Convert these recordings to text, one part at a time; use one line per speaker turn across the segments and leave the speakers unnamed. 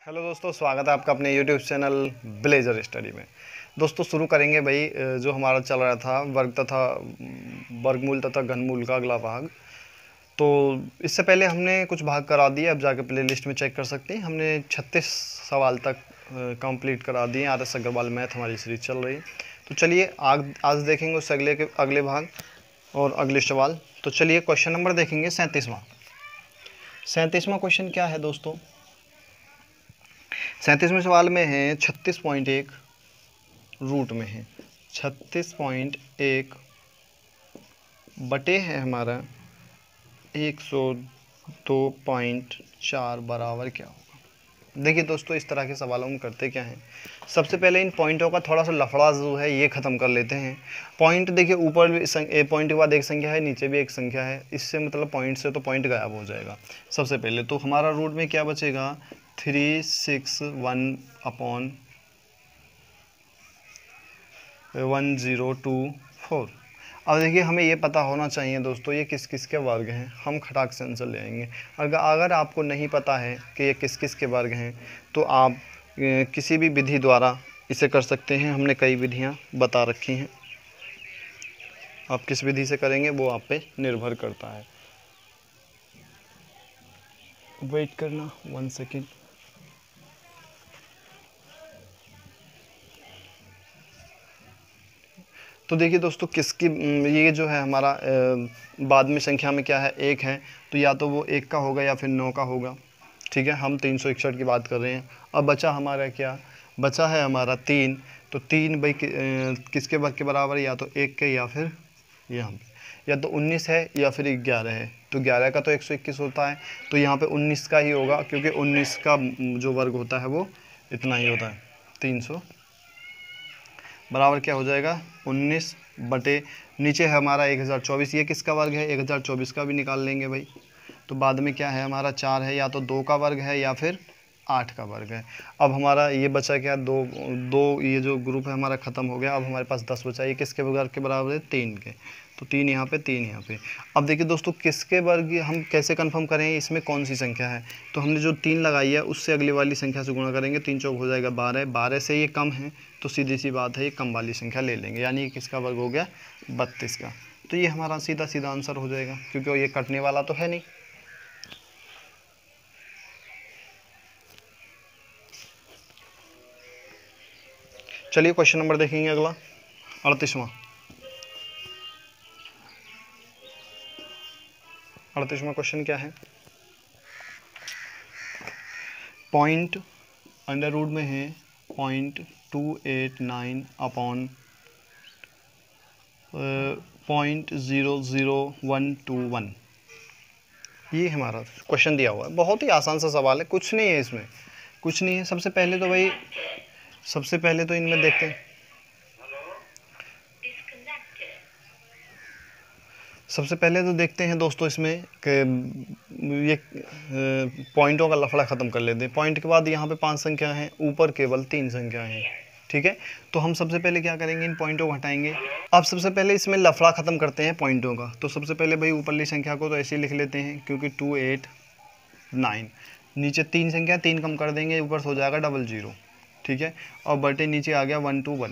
Hello दोस्तों, स्वागत है आपका अपने यूट्यूब चैनल ब्लेजर स्टडी में। दोस्तों शुरू करेंगे भाई जो हमारा चल रहा था वर्गमूल तथा घनमूल का अगला भाग। तो इससे पहले हमने कुछ भाग करा दिए, अब जाके प्ले लिस्ट में चेक कर सकते हैं। हमने 36 सवाल तक कंप्लीट करा दिए। RS अग्रवाल मैथ हमारी सीरीज चल रही है। तो चलिए आज देखेंगे उससे अगले भाग और अगले सवाल। तो चलिए क्वेश्चन नंबर देखेंगे 37वां क्वेश्चन क्या है दोस्तों। 37वें सवाल में है 36.1 रूट में है 36.1 बटे है हमारा 102.4 बराबर क्या होगा। देखिए दोस्तों, इस तरह के सवालों में करते क्या है, सबसे पहले इन पॉइंटों का थोड़ा सा लफड़ा जो है ये ख़त्म कर लेते हैं। पॉइंट देखिए, ऊपर भी पॉइंट के बाद एक संख्या है, नीचे भी एक संख्या है, इससे मतलब पॉइंट से तो पॉइंट गायब हो जाएगा। सबसे पहले तो हमारा रूट में क्या बचेगा, 361/1024। अब देखिए, हमें ये पता होना चाहिए दोस्तों ये किस किस के वर्ग हैं। हम खटाक से आंसर ले आएंगे। अगर आपको नहीं पता है कि ये किस किस के वर्ग हैं तो आप किसी भी विधि द्वारा इसे कर सकते हैं। हमने कई विधियां बता रखी हैं, आप किस विधि से करेंगे वो आप पे निर्भर करता है। वेट करना 1 सेकेंड। तो देखिए दोस्तों, किसकी ये जो है हमारा बाद में संख्या में क्या है, 1 है, तो या तो वो 1 का होगा या फिर 9 का होगा। ठीक है, हम 361 की बात कर रहे हैं। अब बचा हमारा क्या, बचा है हमारा 3। तो 3 भाई किसके वर्ग के बराबर है, या तो 1 के या फिर यहाँ पे या तो 19 है या फिर 11 है। तो 11 का तो 121 होता है, तो यहाँ पे 19 का ही होगा, क्योंकि 19 का जो वर्ग होता है वो इतना ही होता है 300 बराबर क्या हो जाएगा 19 बटे नीचे है हमारा 1024। ये किसका वर्ग है, 1024 का भी निकाल लेंगे भाई। तो बाद में क्या है हमारा 4 है, या तो 2 का वर्ग है या फिर 8 का वर्ग है। अब हमारा ये बचा क्या, दो ये जो ग्रुप है हमारा ख़त्म हो गया। अब हमारे पास 10 बचा। ये किसके वर्ग के बराबर है, 3 के। तो 3 यहाँ पे, 3 यहाँ पे। अब देखिए दोस्तों, किसके वर्ग हम कैसे कंफर्म करें इसमें कौन सी संख्या है। तो हमने जो 3 लगाई है उससे अगली वाली संख्या से गुणा करेंगे। 3 चौक हो जाएगा 12। 12 से ये कम है तो सीधी सी बात है ये कम वाली संख्या ले लेंगे, यानी किसका वर्ग हो गया 32 का। तो ये हमारा सीधा सीधा आंसर हो जाएगा, क्योंकि ये कटने वाला तो है नहीं। चलिए क्वेश्चन नंबर देखेंगे अगला 38वां। 38वां क्वेश्चन क्या है, पॉइंट अंडर रूट में है 0.289/00121। ये हमारा क्वेश्चन दिया हुआ है। बहुत ही आसान सा सवाल है, कुछ नहीं है इसमें, कुछ नहीं है। सबसे पहले तो इनमें देखते हैं। सबसे पहले तो देखते हैं दोस्तों इसमें कि ये पॉइंटों का लफड़ा ख़त्म कर लेते हैं। पॉइंट के बाद यहाँ पे 5 संख्या हैं, ऊपर केवल 3 संख्या हैं। ठीक है, तो हम सबसे पहले क्या करेंगे, इन पॉइंटों को हटाएंगे। अब सबसे पहले इसमें लफड़ा ख़त्म करते हैं पॉइंटों का। तो सबसे पहले भाई ऊपरली संख्या को तो ऐसे ही लिख लेते हैं, क्योंकि 289। नीचे 3 संख्या, 3 कम कर देंगे, ऊपर से हो जाएगा 00। ठीक है, और बटे नीचे आ गया 121,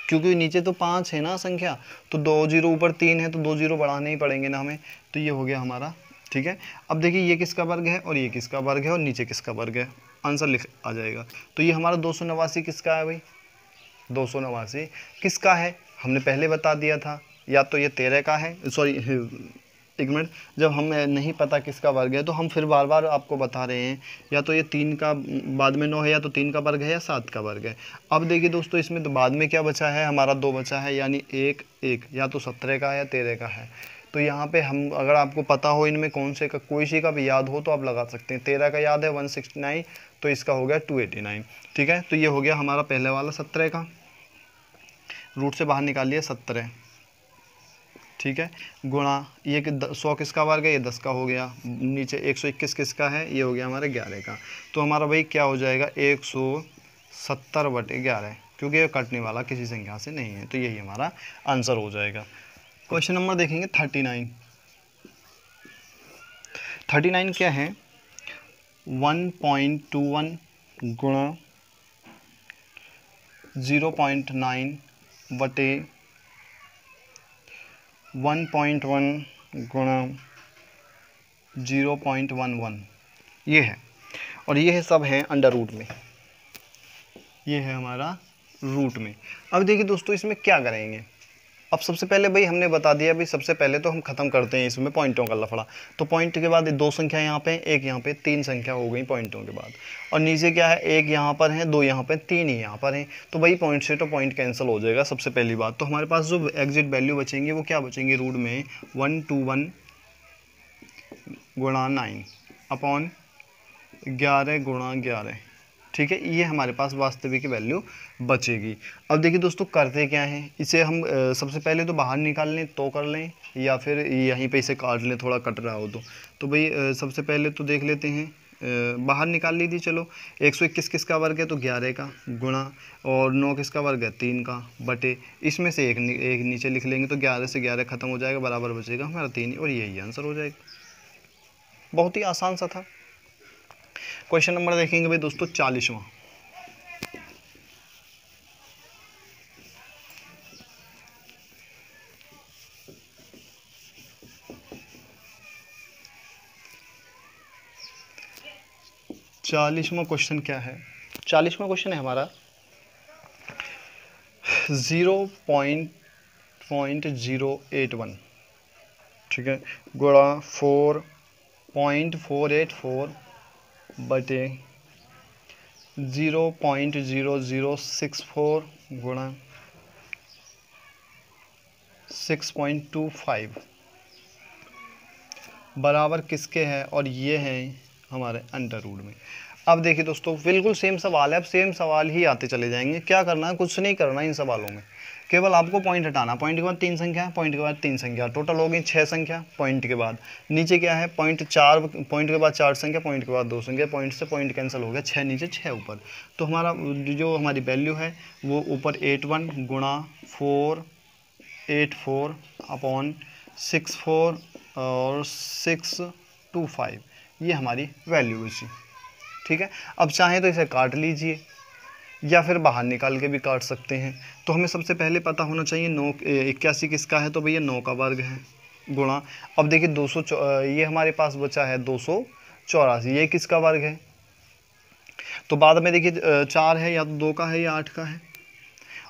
क्योंकि नीचे तो 5 है ना संख्या, तो 2 जीरो ऊपर 3 है तो 2 जीरो बढ़ाने ही पड़ेंगे ना हमें। तो ये हो गया हमारा। ठीक है, अब देखिए ये किसका वर्ग है और ये किसका वर्ग है और नीचे किसका वर्ग है, आंसर लिख आ जाएगा। तो ये हमारा 289 किसका है भाई, 289 किसका है हमने पहले बता दिया था। या तो ये 13 का है, सॉरी 1 मिनट, जब हमें नहीं पता किसका वर्ग है तो हम फिर बार बार आपको बता रहे हैं, या तो ये 3 का बाद में 9 है, या तो 3 का वर्ग है या 7 का वर्ग है। अब देखिए दोस्तों, इसमें तो बाद में क्या बचा है हमारा 2 बचा है, यानी 1 1, या तो 17 का है या 13 का है। तो यहाँ पे हम, अगर आपको पता हो इनमें कौन से का, कोई सी का भी याद हो तो आप लगा सकते हैं। 13 का याद है 169, तो इसका हो गया 289। ठीक है, तो ये हो गया हमारा पहले वाला 17 का, रूट से बाहर निकालिए 17। ठीक है, गुणा ये 100 किसका वर्ग है, ये 10 का हो गया। नीचे 121 किसका है, ये हो गया हमारे 11 का। तो हमारा भाई क्या हो जाएगा 170/11, क्योंकि ये कटने वाला किसी संख्या से नहीं है। तो यही हमारा आंसर हो जाएगा। क्वेश्चन नंबर देखेंगे 39। 39 क्या है, 1.21 गुणा 0.9 बटे 1.1 गुणा 0.11, ये है। और ये है सब है अंडर रूट में, ये है हमारा रूट में। अब देखिए दोस्तों इसमें क्या करेंगे। अब सबसे पहले भाई हमने बता दिया भाई, सबसे पहले तो हम खत्म करते हैं इसमें पॉइंटों का लफड़ा। तो पॉइंट के बाद दो संख्या यहाँ पे, एक यहाँ पे, तीन संख्या हो गई पॉइंटों के बाद। और नीचे क्या है, एक यहाँ पर है, दो यहाँ पे, तीन ही यहाँ पर है। तो भाई पॉइंट से तो पॉइंट कैंसिल हो जाएगा सबसे पहली बात। तो हमारे पास जो एग्जिट वैल्यू बचेंगे वो क्या बचेंगे, रूट में 121 गुणा 9 अपॉन 11 गुणा 11, ठीक है। ये हमारे पास वास्तविक वैल्यू बचेगी। अब देखिए दोस्तों करते क्या है, इसे हम सबसे पहले तो बाहर निकाल लें तो कर लें, या फिर यहीं पे इसे काट लें थोड़ा कट रहा हो तो भाई सबसे पहले तो देख लेते हैं, बाहर निकाल लीजिए। चलो 121 किसका वर्ग है, तो 11 का, गुणा और 9 किसका वर्ग है, 3 का, बटे इसमें से एक नीचे लिख लेंगे तो 11 से 11 खत्म हो जाएगा, बराबर बचेगा हमारा 3, और यही आंसर हो जाएगा। बहुत ही आसान सा था। क्वेश्चन नंबर देखेंगे भाई दोस्तों 40वां। चालीसवां क्वेश्चन क्या है, 40वां क्वेश्चन है हमारा 0.081, ठीक है, गुणा 4.484 बटे 0.0064 गुणा 6.25 बराबर किसके है, और ये है हमारे अंडर रूट में। अब देखिए दोस्तों बिल्कुल सेम सवाल है, अब सेम सवाल ही आते चले जाएंगे। क्या करना है, कुछ नहीं करना इन सवालों में, केवल आपको पॉइंट हटाना। पॉइंट के बाद तीन संख्या, पॉइंट के बाद तीन संख्या, टोटल हो गई 6 संख्या। पॉइंट के बाद नीचे क्या है, पॉइंट 4, पॉइंट के बाद 4 संख्या, पॉइंट के बाद 2 संख्या, पॉइंट से पॉइंट कैंसिल हो गया, 6 नीचे 6 ऊपर। तो हमारा जो हमारी वैल्यू है वो ऊपर 81 गुणा 484 अपॉन 64 और 625, ये हमारी वैल्यू बची, ठीक है। अब चाहें तो इसे काट लीजिए या फिर बाहर निकाल के भी काट सकते हैं। तो हमें सबसे पहले पता होना चाहिए 81 किसका है, तो भैया 9 का वर्ग है, गुणा अब देखिए 200, ये हमारे पास बचा है 284, ये किसका वर्ग है। तो बाद में देखिए 4 है, या तो 2 का है या 8 का है,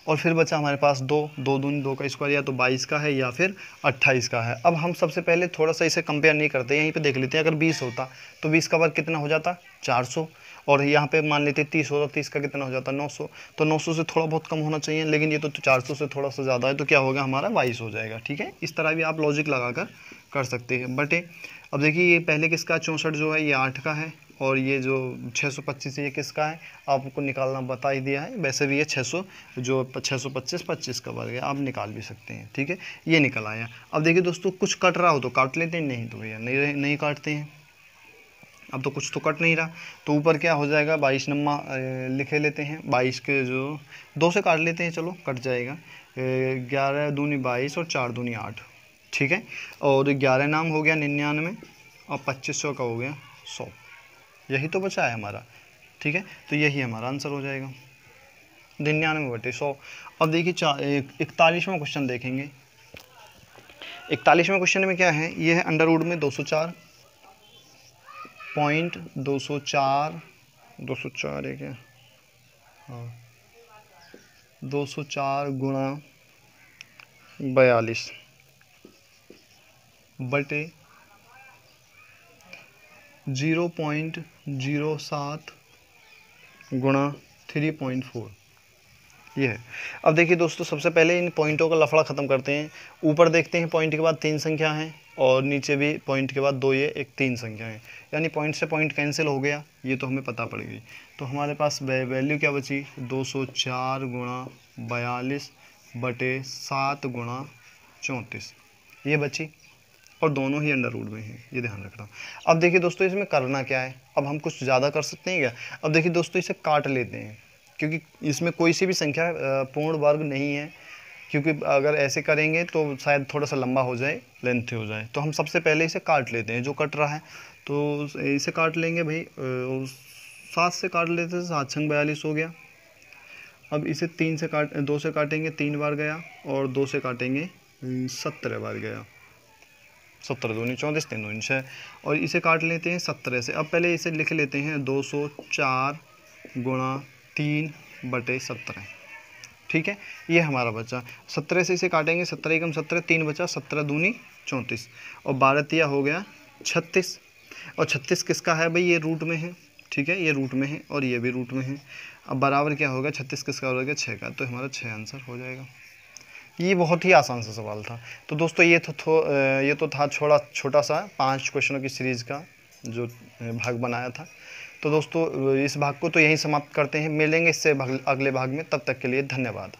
और फिर बचा हमारे पास 2 दूनी 2 का स्क्वायर, या तो 22 का है या फिर 28 का है। अब हम सबसे पहले थोड़ा सा इसे कंपेयर नहीं करते, यहीं पे देख लेते हैं। अगर 20 होता तो 20 का वर्ग कितना हो जाता, 400, और यहाँ पे मान लेते 30 होता, 30 का कितना हो जाता, 900। तो 900 से थोड़ा बहुत कम होना चाहिए, लेकिन ये तो 400 से थोड़ा सा ज़्यादा है, तो क्या होगा हमारा 22 हो जाएगा, ठीक है। इस तरह भी आप लॉजिक लगाकर कर सकते हैं। बटे अब देखिए ये पहले किसका 64 जो है ये 8 का है, और ये जो 625 ये किसका है, आपको निकालना बता ही दिया है। वैसे भी ये 625 25 का वर्ग है, आप निकाल भी सकते हैं, ठीक है। ये निकल आया। अब देखिए दोस्तों कुछ कट रहा हो तो काट लेते हैं, नहीं तो भैया नहीं काटते हैं। अब तो कुछ तो कट नहीं रहा, तो ऊपर क्या हो जाएगा, 22 नम्मा लिखे लेते हैं। 22 के जो 2 से काट लेते हैं, चलो कट जाएगा। 11 दूनी 22 और 4 दूनी 8, ठीक है। और 11 नाम हो गया 99, और 2500 का हो गया 100, यही तो बचा है हमारा, ठीक है। तो यही हमारा आंसर हो जाएगा 99 बटे 100। अब देखिए 41वां क्वेश्चन देखेंगे। 41वें क्वेश्चन में क्या है, ये है अंडर रूट में 204 है क्या, हाँ 204 गुणा 42 बटे 0.07 गुणा 3.4, ये है। अब देखिए दोस्तों सबसे पहले इन पॉइंटों का लफड़ा ख़त्म करते हैं। ऊपर देखते हैं पॉइंट के बाद 3 संख्या हैं, और नीचे भी पॉइंट के बाद 2 ये 3 संख्या है, यानी पॉइंट से पॉइंट कैंसिल हो गया, ये तो हमें पता पड़ गई। तो हमारे पास वैल्यू क्या बची, 204 गुणा 42 बटे 7 गुणा 34, ये बची, और दोनों ही अंडर रूट में हैं, ये ध्यान रखना। अब देखिए दोस्तों इसमें करना क्या है, अब हम कुछ ज़्यादा कर सकते हैं क्या। अब देखिए दोस्तों इसे काट लेते हैं, क्योंकि इसमें कोई सी भी संख्या पूर्ण वर्ग नहीं है, क्योंकि अगर ऐसे करेंगे तो शायद थोड़ा सा लंबा हो जाए, लेंथी हो जाए। तो हम सबसे पहले इसे काट लेते हैं, जो कट रहा है तो इसे काट लेंगे भाई। 7 से काट लेते थे, 7 छंग 42 हो गया। अब इसे 2 से काटेंगे 3 बार गया, और 2 से काटेंगे 17 बार गया। 17 दूनी 34, 3 दूनी 6। और इसे काट लेते हैं 17 से। अब पहले इसे लिख लेते हैं 204 गुणा 3/17। ठीक है, ये हमारा बचा। 17 से इसे काटेंगे, 17 एकम 17, 3 बचा, 17 दूनी 34, और 12 तिया हो गया 36। और 36 किसका है भाई, ये रूट में है। ठीक है, ये रूट में है और ये भी रूट में है। अब बराबर क्या होगा, 36 किसका हो गया, 6 का। तो हमारा 6 आंसर हो जाएगा। ये बहुत ही आसान सा सवाल था। तो दोस्तों ये तो था छोटा सा 5 क्वेश्चनों की सीरीज़ का जो भाग बनाया था। तो दोस्तों इस भाग को तो यहीं समाप्त करते हैं, मिलेंगे इससे अगले भाग में। तब तक के लिए धन्यवाद।